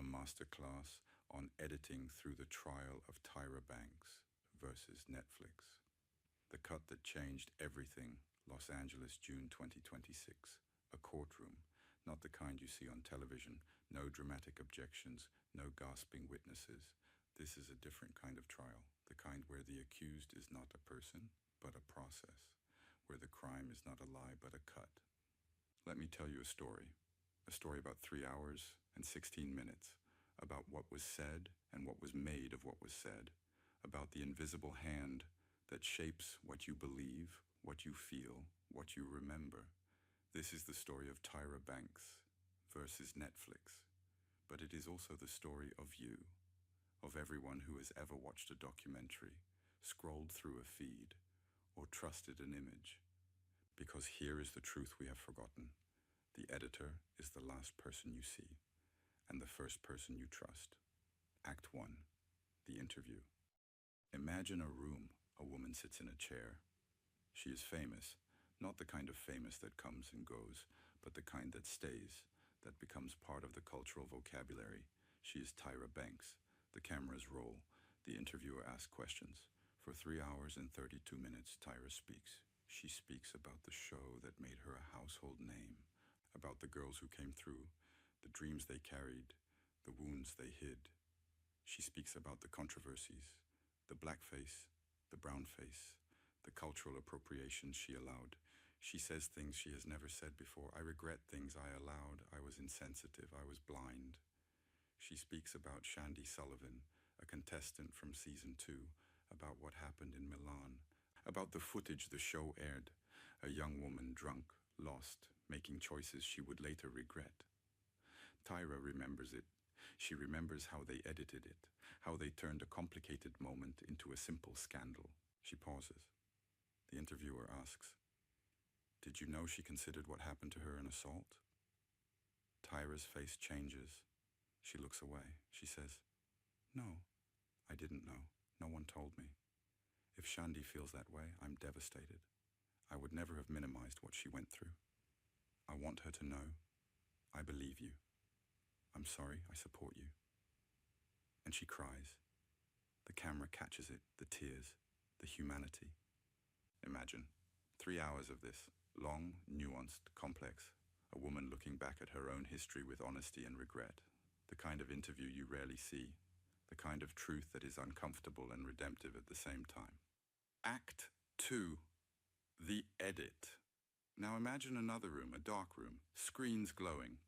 a masterclass on editing through the trial of Tyra Banks versus Netflix. The cut that changed everything, Los Angeles, June 2026. A courtroom, not the kind you see on television, no dramatic objections, no gasping witnesses. This is a different kind of trial, the kind where the accused is not a person, but a process, where the crime is not a lie, but a cut. Let me tell you a story about 3 hours and 16 minutes, about what was said and what was made of what was said, about the invisible hand that shapes what you believe, what you feel, what you remember. This is the story of Tyra Banks versus Netflix, but it is also the story of you, of everyone who has ever watched a documentary, scrolled through a feed, or trusted an image. Because here is the truth we have forgotten. The editor is the last person you see, and the first person you trust. Act 1, the interview. Imagine a room. A woman sits in a chair. She is famous, not the kind of famous that comes and goes, but the kind that stays, that becomes part of the cultural vocabulary. She is Tyra Banks. The cameras roll. The interviewer asks questions. For 3 hours and 32 minutes, Tyra speaks. She speaks about the show that made her a household name, about the girls who came through, the dreams they carried, the wounds they hid. She speaks about the controversies, the blackface, the brown face, the cultural appropriation she allowed. She says things she has never said before. I regret things I allowed. I was insensitive. I was blind. She speaks about Shandy Sullivan, a contestant from season 2, about what happened in Milan, about the footage the show aired, a young woman drunk, lost, making choices she would later regret. Tyra remembers it. She remembers how they edited it, how they turned a complicated moment into a simple scandal. She pauses. The interviewer asks, "Did you know she considered what happened to her an assault?" Tyra's face changes. She looks away. She says, "No, I didn't know. No one told me. If Shandy feels that way, I'm devastated. I would never have minimized what she went through. I want her to know. I believe you. I'm sorry, I support you." And she cries. The camera catches it, the tears, the humanity. Imagine 3 hours of this, long, nuanced, complex, a woman looking back at her own history with honesty and regret, the kind of interview you rarely see, the kind of truth that is uncomfortable and redemptive at the same time. Act 2, the edit. Now imagine another room, a dark room, screens glowing.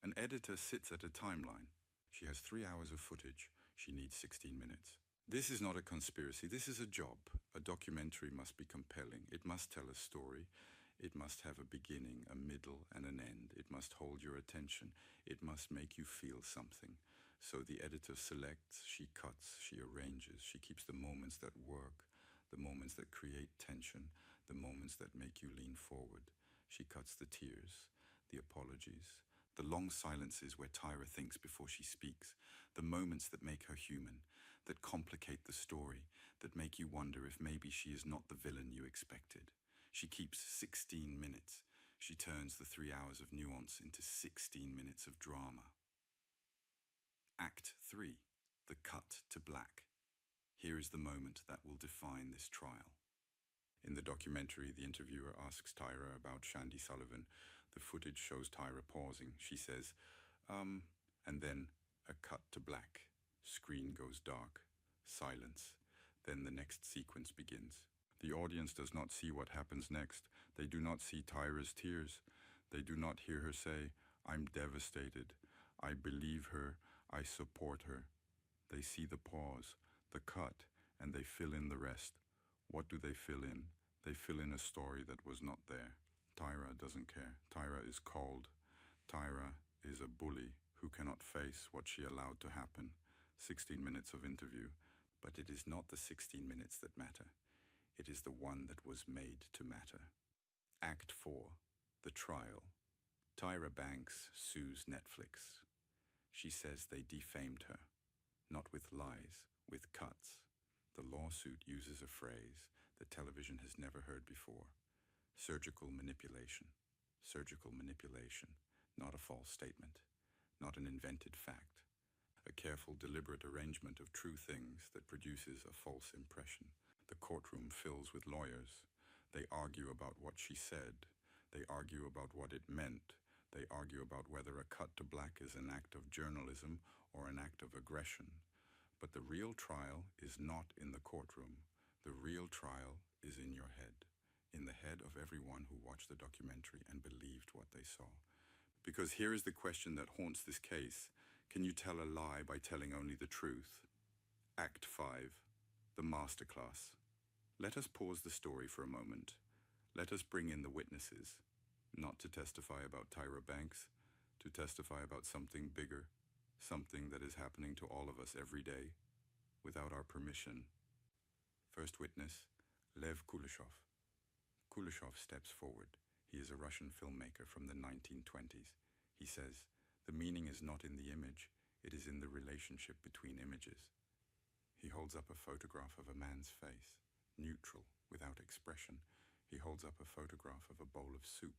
An editor sits at a timeline. She has 3 hours of footage. She needs 16 minutes. This is not a conspiracy. This is a job. A documentary must be compelling. It must tell a story. It must have a beginning, a middle, and an end. It must hold your attention. It must make you feel something. So the editor selects, she cuts, she arranges, she keeps the moments that work, the moments that create tension, the moments that make you lean forward. She cuts the tears, the apologies, the long silences where Tyra thinks before she speaks, the moments that make her human, that complicate the story, that make you wonder if maybe she is not the villain you expected. She keeps 16 minutes. She turns the 3 hours of nuance into 16 minutes of drama. Act 3, the cut to black. Here is the moment that will define this trial. In the documentary, the interviewer asks Tyra about Shandy Sullivan. The footage shows Tyra pausing. She says, and then a cut to black. Screen goes dark. Silence. Then the next sequence begins. The audience does not see what happens next. They do not see Tyra's tears. They do not hear her say, "I'm devastated. I believe her. I support her." They see the pause, the cut, and they fill in the rest. What do they fill in? They fill in a story that was not there. Tyra doesn't care. Tyra is cold. Tyra is a bully who cannot face what she allowed to happen. 16 minutes of interview. But it is not the 16 minutes that matter. It is the one that was made to matter. Act 4, the trial. Tyra Banks sues Netflix. She says they defamed her, not with lies, with cuts. The lawsuit uses a phrase that television has never heard before. Surgical manipulation. Surgical manipulation, not a false statement, not an invented fact. a careful, deliberate arrangement of true things that produces a false impression. The courtroom fills with lawyers. They argue about what she said. They argue about what it meant. They argue about whether a cut to black is an act of journalism or an act of aggression. But the real trial is not in the courtroom. The real trial is in your head, in the head of everyone who watched the documentary and believed what they saw. Because here is the question that haunts this case. Can you tell a lie by telling only the truth? Act 5, the masterclass. Let us pause the story for a moment. Let us bring in the witnesses, not to testify about Tyra Banks, to testify about something bigger, something that is happening to all of us every day, without our permission. First witness, Lev Kuleshov. Kuleshov steps forward. He is a Russian filmmaker from the 1920s. He says, the meaning is not in the image, it is in the relationship between images. He holds up a photograph of a man's face, neutral, without expression. He holds up a photograph of a bowl of soup.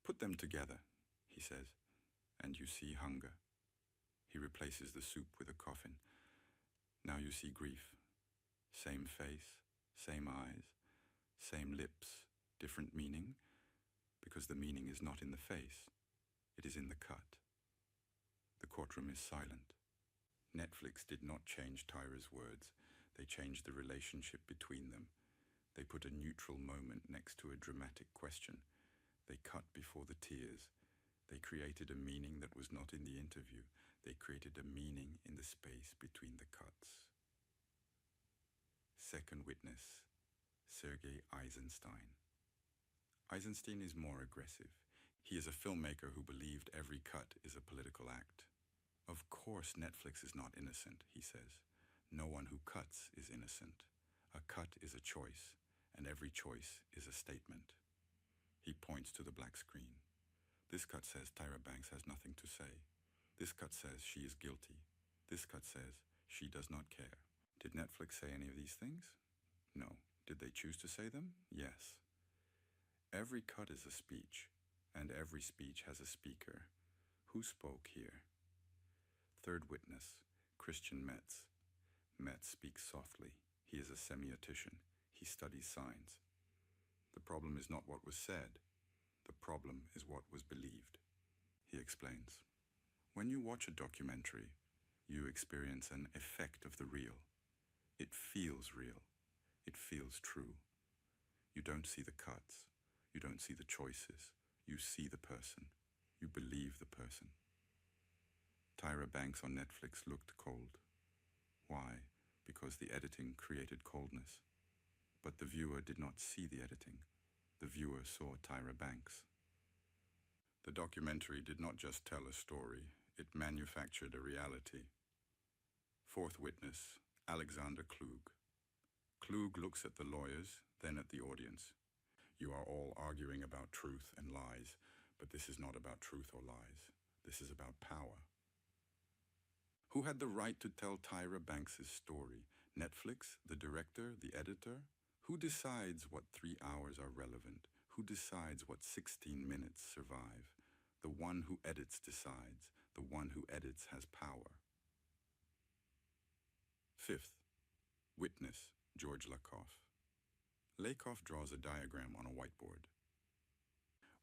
Put them together, he says, and you see hunger. He replaces the soup with a coffin. Now you see grief. Same face, same eyes, same lips, different meaning, because the meaning is not in the face, it is in the cut. The courtroom is silent. Netflix did not change Tyra's words. They changed the relationship between them. They put a neutral moment next to a dramatic question. They cut before the tears. They created a meaning that was not in the interview. They created a meaning in the space between the cuts. Second witness, Sergei Eisenstein. Eisenstein is more aggressive. He is a filmmaker who believed every cut is a political act. Of course Netflix is not innocent, he says. No one who cuts is innocent. A cut is a choice, and every choice is a statement. He points to the black screen. This cut says Tyra Banks has nothing to say. This cut says she is guilty. This cut says she does not care. Did Netflix say any of these things? No. Did they choose to say them? Yes. Every cut is a speech, and every speech has a speaker. Who spoke here? Third witness, Christian Metz. Metz speaks softly. He is a semiotician. He studies signs. The problem is not what was said. The problem is what was believed. He explains. When you watch a documentary, you experience an effect of the real. It feels real. It feels true. You don't see the cuts. You don't see the choices. You see the person. You believe the person. Tyra Banks on Netflix looked cold. Why? Because the editing created coldness. But the viewer did not see the editing. The viewer saw Tyra Banks. The documentary did not just tell a story, it manufactured a reality. Fourth witness, Alexander Klug. Klug looks at the lawyers, then at the audience. You are all arguing about truth and lies, but this is not about truth or lies. This is about power. Who had the right to tell Tyra Banks' story? Netflix, the director, the editor? Who decides what 3 hours are relevant? Who decides what 16 minutes survive? The one who edits decides. The one who edits has power. Fifth, witness, George Lakoff. Lakoff draws a diagram on a whiteboard.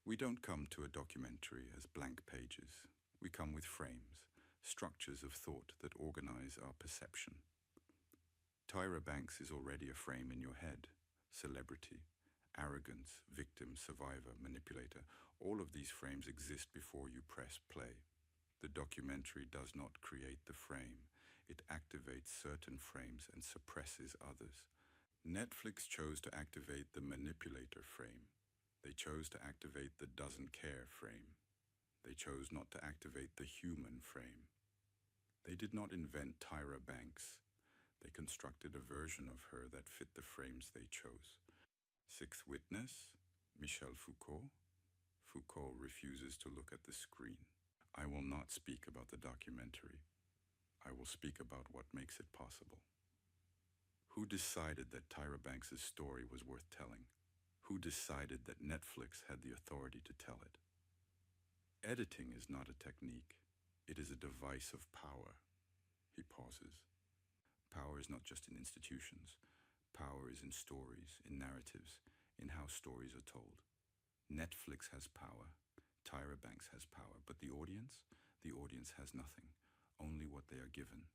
We don't come to a documentary as blank pages. We come with frames, structures of thought that organize our perception. Tyra Banks is already a frame in your head. Celebrity, arrogance, victim, survivor, manipulator, all of these frames exist before you press play. The documentary does not create the frame. It activates certain frames and suppresses others. Netflix chose to activate the manipulator frame. They chose to activate the doesn't care frame. They chose not to activate the human frame. They did not invent Tyra Banks. They constructed a version of her that fit the frames they chose. Sixth witness, Michel Foucault. Foucault refuses to look at the screen. I will not speak about the documentary. I will speak about what makes it possible. Who decided that Tyra Banks' story was worth telling? Who decided that Netflix had the authority to tell it? Editing is not a technique. It is a device of power. He pauses. Power is not just in institutions. Power is in stories, in narratives, in how stories are told. Netflix has power. Tyra Banks has power. But the audience? The audience has nothing. Only what they are given.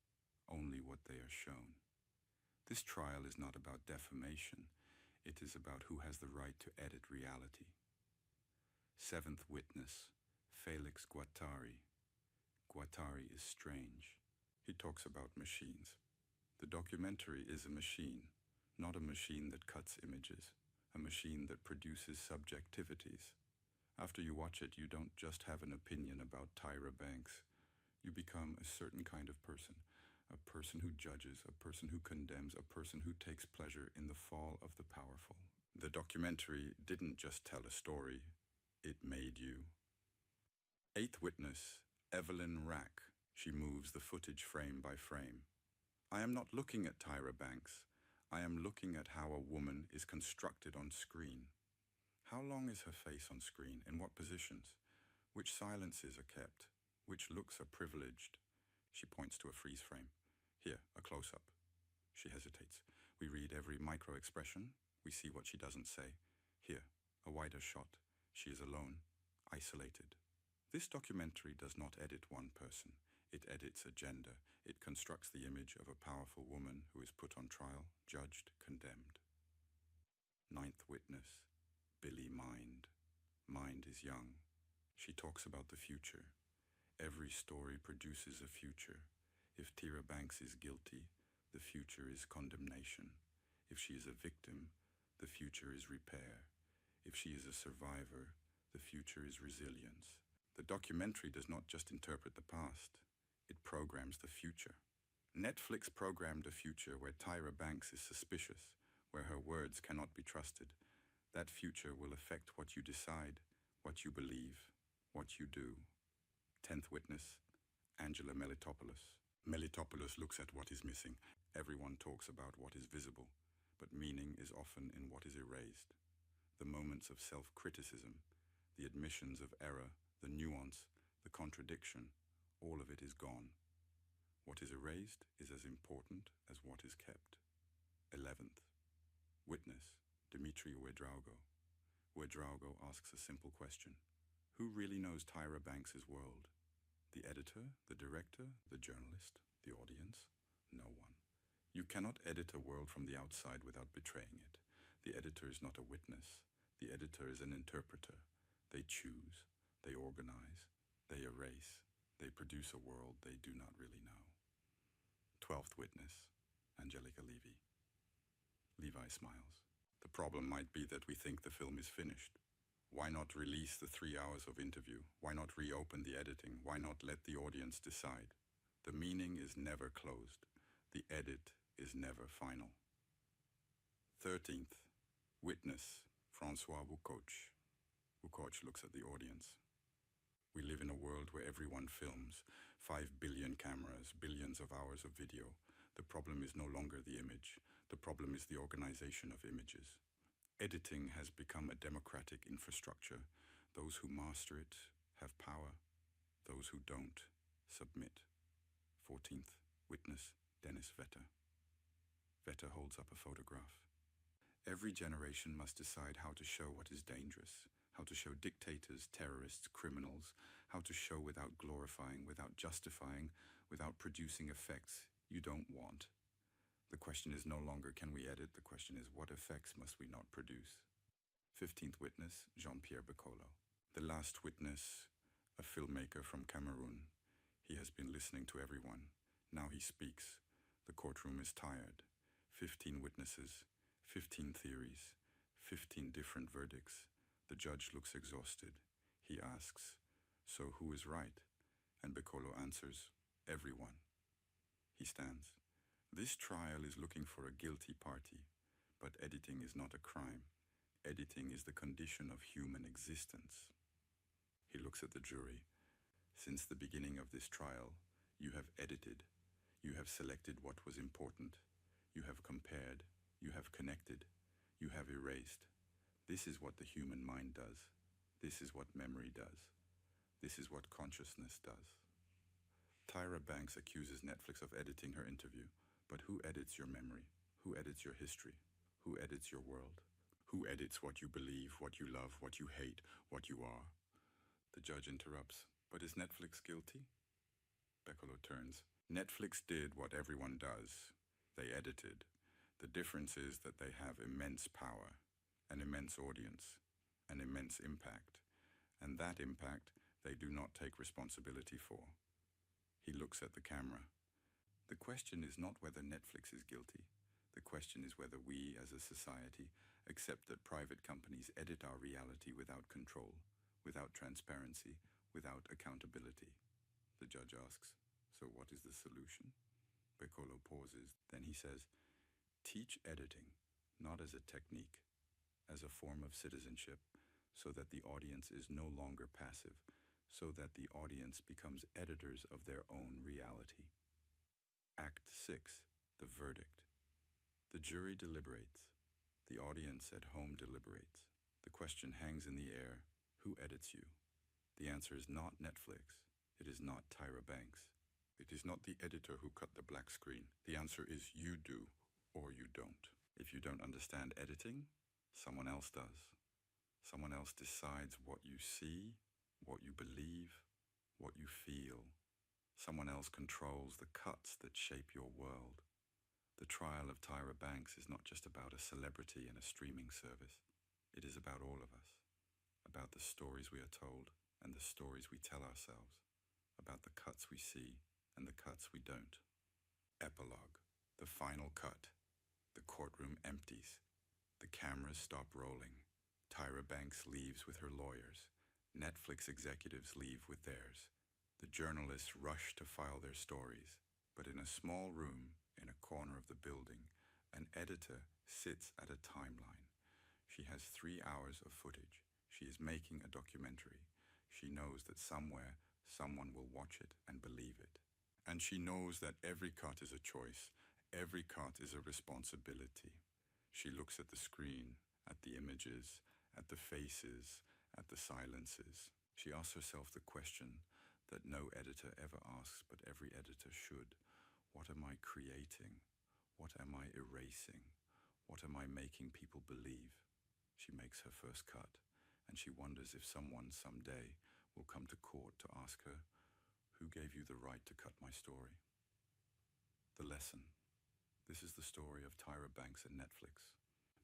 Only what they are shown. This trial is not about defamation. It is about who has the right to edit reality. Seventh witness, Felix Guattari. Guattari is strange. He talks about machines. The documentary is a machine, not a machine that cuts images, a machine that produces subjectivities. After you watch it, you don't just have an opinion about Tyra Banks. You become a certain kind of person, a person who judges, a person who condemns, a person who takes pleasure in the fall of the powerful. The documentary didn't just tell a story, it made you. Eighth witness, Evelyn Rack. She moves the footage frame by frame. I am not looking at Tyra Banks. I am looking at how a woman is constructed on screen. How long is her face on screen? In what positions? Which silences are kept? Which looks are privileged? She points to a freeze frame. Here, a close-up. She hesitates. We read every micro-expression. We see what she doesn't say. Here, a wider shot. She is alone, isolated. This documentary does not edit one person. It edits a gender. It constructs the image of a powerful woman who is put on trial, judged, condemned. Ninth witness, Billy Mind. Mind is young. She talks about the future. Every story produces a future. If Tyra Banks is guilty, the future is condemnation. If she is a victim, the future is repair. If she is a survivor, the future is resilience. The documentary does not just interpret the past, it programs the future. Netflix programmed a future where Tyra Banks is suspicious, where her words cannot be trusted. That future will affect what you decide, what you believe, what you do. 10th witness, Angela Melitopoulos. Melitopoulos looks at what is missing. Everyone talks about what is visible, but meaning is often in what is erased. The moments of self-criticism, the admissions of error, the nuance, the contradiction, all of it is gone. What is erased is as important as what is kept. 11th, witness, Dmitry Ouedraogo. Ouedraogo asks a simple question. Who really knows Tyra Banks' world? The editor, the director, the journalist, the audience? No one. You cannot edit a world from the outside without betraying it. The editor is not a witness. The editor is an interpreter. They choose, they organize, they erase, they produce a world they do not really know. 12th witness, Angelica Levy. Levi smiles. The problem might be that we think the film is finished. Why not release the 3 hours of interview? Why not reopen the editing? Why not let the audience decide? The meaning is never closed. The edit is never final. 13th, witness, Francois Foucault. Foucault looks at the audience. We live in a world where everyone films, 5 billion cameras, billions of hours of video. The problem is no longer the image. The problem is the organization of images. Editing has become a democratic infrastructure. Those who master it have power. Those who don't submit. 14th, witness, Dennis Vetter. Vetter holds up a photograph. Every generation must decide how to show what is dangerous, how to show dictators, terrorists, criminals, how to show without glorifying, without justifying, without producing effects you don't want. The question is no longer can we edit, the question is what effects must we not produce? 15th witness, Jean-Pierre Beccolo. The last witness, a filmmaker from Cameroon. He has been listening to everyone. Now he speaks. The courtroom is tired. 15 witnesses, 15 theories, 15 different verdicts. The judge looks exhausted. He asks, so who is right? And Beccolo answers, everyone. He stands. This trial is looking for a guilty party, but editing is not a crime. Editing is the condition of human existence. He looks at the jury. Since the beginning of this trial, you have edited. You have selected what was important. You have compared. You have connected. You have erased. This is what the human mind does. This is what memory does. This is what consciousness does. Tyra Banks accuses Netflix of editing her interview. But who edits your memory? Who edits your history? Who edits your world? Who edits what you believe, what you love, what you hate, what you are? The judge interrupts. But is Netflix guilty? Piccolo turns. Netflix did what everyone does. They edited. The difference is that they have immense power, an immense audience, an immense impact. And that impact they do not take responsibility for. He looks at the camera. The question is not whether Netflix is guilty. The question is whether we, as a society, accept that private companies edit our reality without control, without transparency, without accountability. The judge asks, so what is the solution? Piccolo pauses. Then he says, teach editing, not as a technique, as a form of citizenship, so that the audience is no longer passive, so that the audience becomes editors of their own reality. Act 6, the verdict. The jury deliberates. The audience at home deliberates. The question hangs in the air, who edits you? The answer is not Netflix. It is not Tyra Banks. It is not the editor who cut the black screen. The answer is you do, or you don't. If you don't understand editing, someone else does. Someone else decides what you see, what you believe, what you feel. Someone else controls the cuts that shape your world. The trial of Tyra Banks is not just about a celebrity and a streaming service. It is about all of us, about the stories we are told and the stories we tell ourselves, about the cuts we see and the cuts we don't. Epilogue, the final cut. The courtroom empties. The cameras stop rolling. Tyra Banks leaves with her lawyers. Netflix executives leave with theirs. The journalists rush to file their stories. But in a small room, in a corner of the building, an editor sits at a timeline. She has 3 hours of footage. She is making a documentary. She knows that somewhere, someone will watch it and believe it. And she knows that every cut is a choice. Every cut is a responsibility. She looks at the screen, at the images, at the faces, at the silences. She asks herself the question that no editor ever asks, but every editor should. What am I creating? What am I erasing? What am I making people believe? She makes her first cut, and she wonders if someone someday will come to court to ask her, who gave you the right to cut my story? The lesson. This is the story of Tyra Banks and Netflix.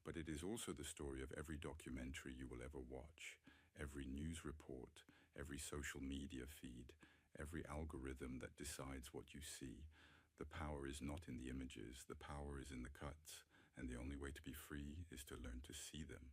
But it is also the story of every documentary you will ever watch, every news report, every social media feed, every algorithm that decides what you see. The power is not in the images, the power is in the cuts, and the only way to be free is to learn to see them.